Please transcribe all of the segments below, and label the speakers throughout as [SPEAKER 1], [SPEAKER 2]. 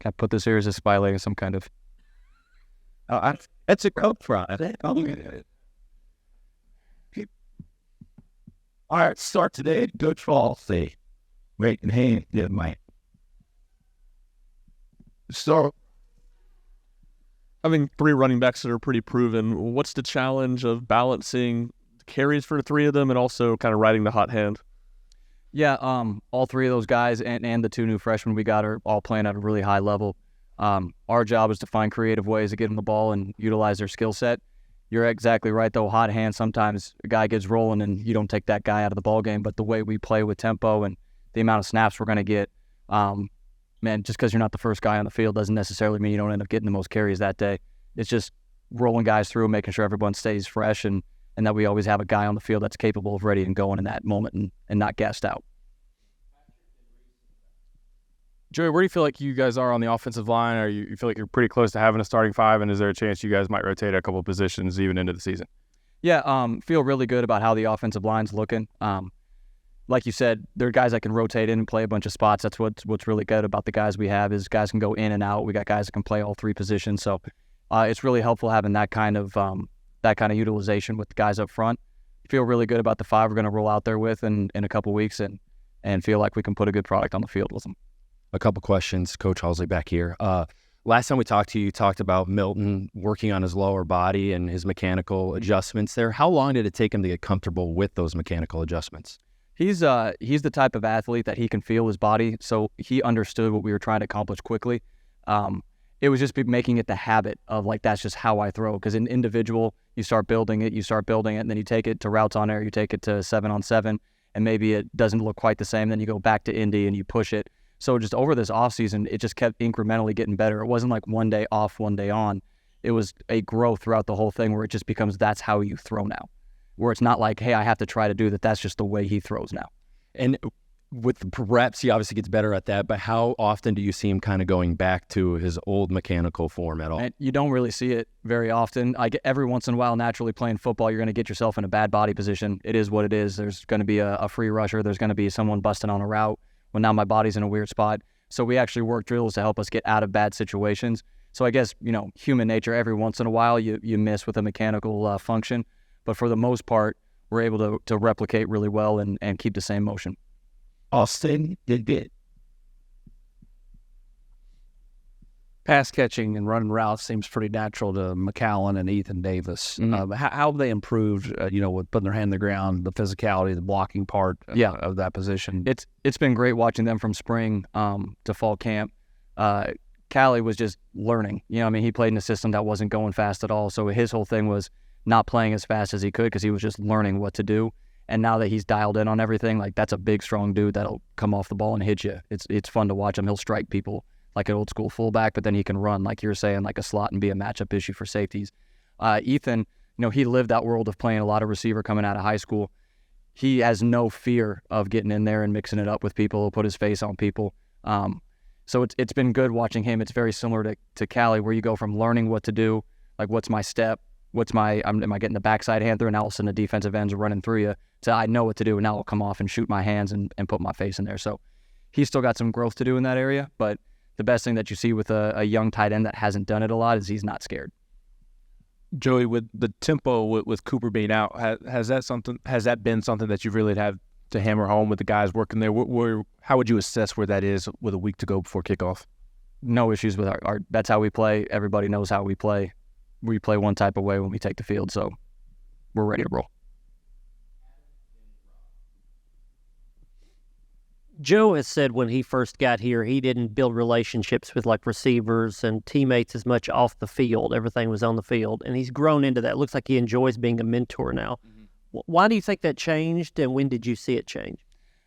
[SPEAKER 1] Can I put this here as a spy some kind of...
[SPEAKER 2] That's a coat front. All right, start today. Good fall. See, wait and hand, did my. So,
[SPEAKER 3] Having 3 running backs that are pretty proven, what's the challenge of balancing carries for 3 of them and also kind of riding the hot hand?
[SPEAKER 1] Yeah, all 3 of those guys and the 2 new freshmen we got are all playing at a really high level. Our job is to find creative ways to get them the ball and utilize their skill set. You're exactly right, though. Hot hand, sometimes a guy gets rolling and you don't take that guy out of the ball game. But the way we play with tempo and the amount of snaps we're going to get, man, just because you're not the first guy on the field doesn't necessarily mean you don't end up getting the most carries that day. It's just rolling guys through, making sure everyone stays fresh, and that we always have a guy on the field that's capable of ready and going in that moment and not gassed out.
[SPEAKER 4] Joey, where do you feel like you guys are on the offensive line? Or you feel like you're pretty close to having a starting 5, and is there a chance you guys might rotate a couple of positions even into the season?
[SPEAKER 1] Yeah, feel really good about how the offensive line's looking. Like you said, there are guys that can rotate in and play a bunch of spots. That's what's really good about the guys we have is guys can go in and out. We got guys that can play all 3 positions, so it's really helpful having that kind of utilization with the guys up front. Feel really good about the 5 we're going to roll out there with in a couple weeks, and feel like we can put a good product on the field with them.
[SPEAKER 5] A couple questions, Coach Halzle back here. Last time we talked to you, you talked about Milton working on his lower body and his mechanical adjustments there. How long did it take him to get comfortable with those mechanical adjustments?
[SPEAKER 1] He's the type of athlete that he can feel his body, so he understood what we were trying to accomplish quickly. It was just making it the habit of, like, that's just how I throw. Because in individual, you start building it, and then you take it to routes on air, you take it to 7-on-7, and maybe it doesn't look quite the same. Then you go back to Indy and you push it. So just over this offseason, it just kept incrementally getting better. It wasn't like one day off, one day on. It was a growth throughout the whole thing where it just becomes that's how you throw now. Where it's not like, hey, I have to try to do that. That's just the way he throws now.
[SPEAKER 5] And with the reps, he obviously gets better at that, but how often do you see him kind of going back to his old mechanical form at all?
[SPEAKER 1] And you don't really see it very often. Every once in a while, naturally playing football, you're going to get yourself in a bad body position. It is what it is. There's going to be a free rusher. There's going to be someone busting on a route. Well, now my body's in a weird spot. So we actually work drills to help us get out of bad situations. So I guess, human nature, every once in a while you miss with a mechanical function. But for the most part, we're able to replicate really well and keep the same motion.
[SPEAKER 2] Austin did it.
[SPEAKER 6] Pass catching and running routes seems pretty natural to McCowan and Ethan Davis.
[SPEAKER 1] Mm-hmm.
[SPEAKER 6] How have they improved, with putting their hand on the ground, the physicality, the blocking part of that position?
[SPEAKER 1] It's been great watching them from spring to fall camp. Callie was just learning. He played in a system that wasn't going fast at all. So his whole thing was not playing as fast as he could because he was just learning what to do. And now that he's dialed in on everything, like, that's a big, strong dude that'll come off the ball and hit you. It's fun to watch him. He'll strike people like an old school fullback, but then he can run, like you're saying, like a slot and be a matchup issue for safeties. Ethan, he lived that world of playing a lot of receiver coming out of high school. He has no fear of getting in there and mixing it up with people. He'll put his face on people. So it's been good watching him. It's very similar to Callie, where you go from learning what to do, like what's my step, am I getting the backside hand through, and all of a sudden the defensive ends are running through you, to I know what to do, and now I'll come off and shoot my hands and put my face in there. So he's still got some growth to do in that area, but the best thing that you see with a young tight end that hasn't done it a lot is he's not scared.
[SPEAKER 4] Joey, with the tempo with Cooper being out, has that been something that you've really had to hammer home with the guys working there? How would you assess where that is with a week to go before kickoff?
[SPEAKER 1] No issues with our that's how we play. Everybody knows how we play. We play one type of way when we take the field, so we're ready to roll.
[SPEAKER 7] Joe has said when he first got here, he didn't build relationships with like receivers and teammates as much off the field. Everything was on the field, and he's grown into that. It looks like he enjoys being a mentor now. Mm-hmm. Why do you think that changed, and when did you see it change?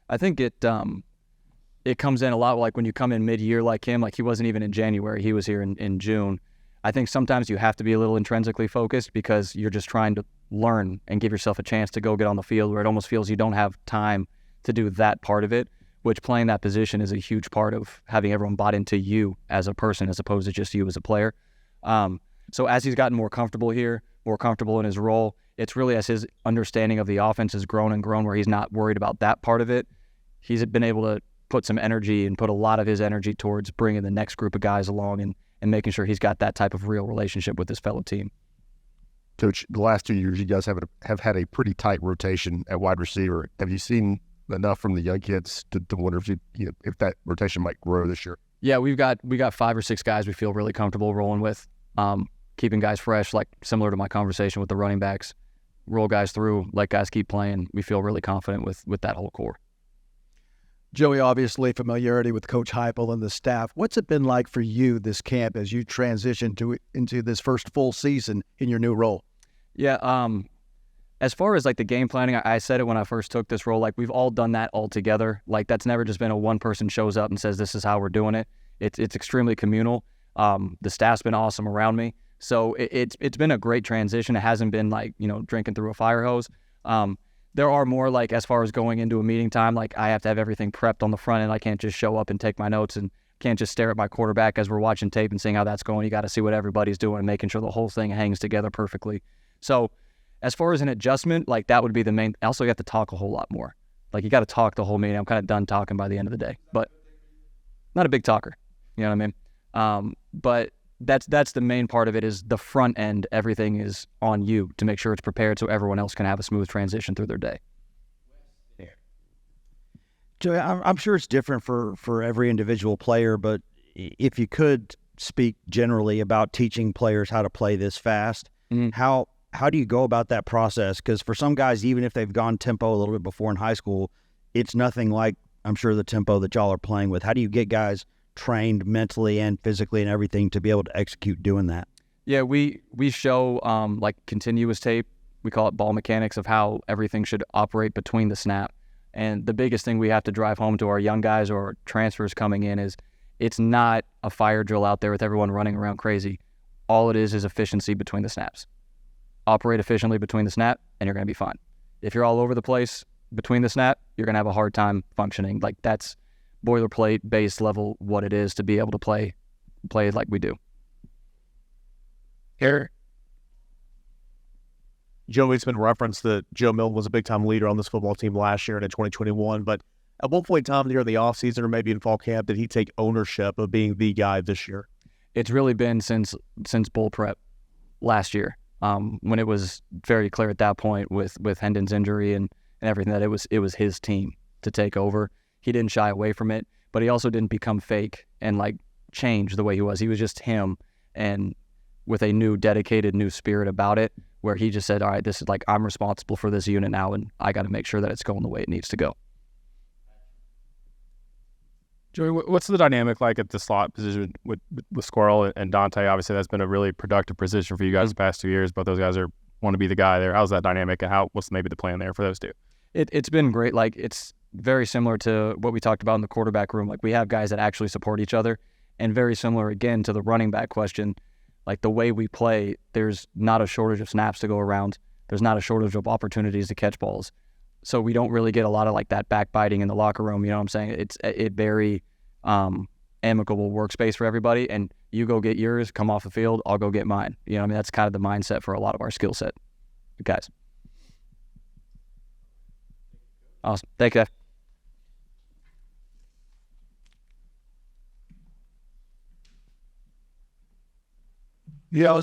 [SPEAKER 1] I think it comes in a lot like when you come in mid-year like him. Like, he wasn't even in January. He was here in June. I think sometimes you have to be a little intrinsically focused because you're just trying to learn and give yourself a chance to go get on the field, where it almost feels you don't have time to do that part of it, which playing that position is a huge part of having everyone bought into you as a person as opposed to just you as a player. So as he's gotten more comfortable here, more comfortable in his role, it's really as his understanding of the offense has grown and grown, where he's not worried about that part of it. He's been able to put some energy and put a lot of his energy towards bringing the next group of guys along and making sure he's got that type of real relationship with his fellow team.
[SPEAKER 8] Coach, the last 2 years, you guys have had a pretty tight rotation at wide receiver. Have you seen enough from the young kids to wonder if that rotation might grow this year?
[SPEAKER 1] Yeah, we got 5 or 6 guys we feel really comfortable rolling with, keeping guys fresh, like similar to my conversation with the running backs. Roll guys through, let guys keep playing. We feel really confident with that whole core.
[SPEAKER 9] Joey, obviously familiarity with Coach Heupel and the staff. What's it been like for you this camp as you transition into this first full season in your new role?
[SPEAKER 1] Yeah, as far as like the game planning, I said it when I first took this role, like we've all done that all together. Like that's never just been a one person shows up and says this is how we're doing it. It's extremely communal. The staff's been awesome around me. So it's been a great transition. It hasn't been like, drinking through a fire hose. There are more like as far as going into a meeting time, like I have to have everything prepped on the front end. I can't just show up and take my notes and can't just stare at my quarterback as we're watching tape and seeing how that's going. You got to see what everybody's doing and making sure the whole thing hangs together perfectly. So as far as an adjustment, like that would be the main. Also, you have to talk a whole lot more. Like you got to talk the whole meeting. I'm kind of done talking by the end of the day, but not a big talker. You know what I mean? But that's the main part of it is the front end. Everything is on you to make sure it's prepared so everyone else can have a smooth transition through their day.
[SPEAKER 10] Joey, I'm sure it's different for every individual player, but if you could speak generally about teaching players how to play this fast, how do you go about that process? Because for some guys, even if they've gone tempo a little bit before in high school, it's nothing like, I'm sure, the tempo that y'all are playing with. How do you get guys trained mentally and physically and everything to be able to execute doing that?
[SPEAKER 1] Yeah, we show like continuous tape. We call it ball mechanics of how everything should operate between the snap. And the biggest thing we have to drive home to our young guys or our transfers coming in is it's not a fire drill out there with everyone running around crazy. All it is efficiency between the snaps. Operate efficiently between the snap, and you're going to be fine. If you're all over the place between the snap, you're going to have a hard time functioning. Like that's boilerplate base level what it is to be able to play like we do.
[SPEAKER 3] Here, Joey's been referenced that Joe Milton was a big-time leader on this football team last year and in 2021, but at one point in time during the offseason or maybe in fall camp, did he take ownership of being the guy this year?
[SPEAKER 1] It's really been since bowl prep last year, when it was very clear at that point with Hendon's injury and everything that it was his team to take over. He didn't shy away from it, but he also didn't become fake and like change the way he was. He was just him and with a new dedicated new spirit about it, where he just said, all right, this is like, I'm responsible for this unit now, and I got to make sure that it's going the way it needs to go.
[SPEAKER 4] Joey, what's the dynamic like at the slot position with Squirrel and Dante? Obviously, that's been a really productive position for you guys the past 2 years. Both those guys want to be the guy there. How's that dynamic, and what's maybe the plan there for those two?
[SPEAKER 1] It's been great. Like it's very similar to what we talked about in the quarterback room. Like we have guys that actually support each other, and very similar again to the running back question. Like the way we play, there's not a shortage of snaps to go around. There's not a shortage of opportunities to catch balls. So we don't really get a lot of like that backbiting in the locker room. You know what I'm saying? It's a very amicable workspace for everybody. And you go get yours, come off the field, I'll go get mine. You know what I mean? That's kind of the mindset for a lot of our skill set guys. Awesome. Thank you.
[SPEAKER 8] Yeah,